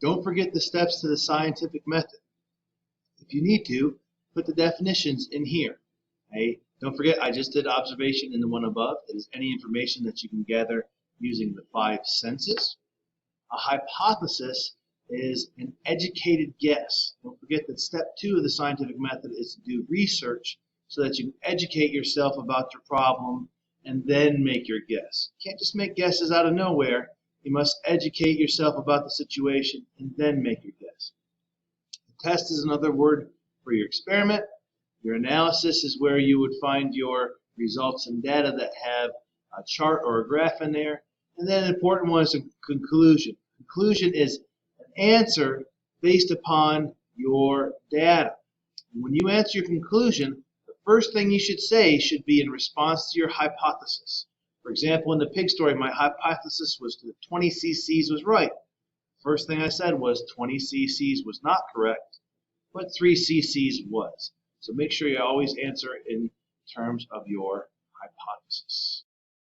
Don't forget the steps to the scientific method. If you need to, put the definitions in here. Okay? Don't forget, I just did observation in the one above. It is any information that you can gather using the 5 senses. A hypothesis is an educated guess. Don't forget that step 2 of the scientific method is to do research so that you can educate yourself about your problem and then make your guess. You can't just make guesses out of nowhere. You must educate yourself about the situation and then make your guess. The test is another word for your experiment. Your analysis is where you would find your results and data that have a chart or a graph in there. And then an important one is a conclusion. Conclusion is an answer based upon your data. When you answer your conclusion, the first thing you should say should be in response to your hypothesis. For example, in the pig story, my hypothesis was that 20 cc's was right. First thing I said was 20 cc's was not correct, but 3 cc's was. So make sure you always answer in terms of your hypothesis.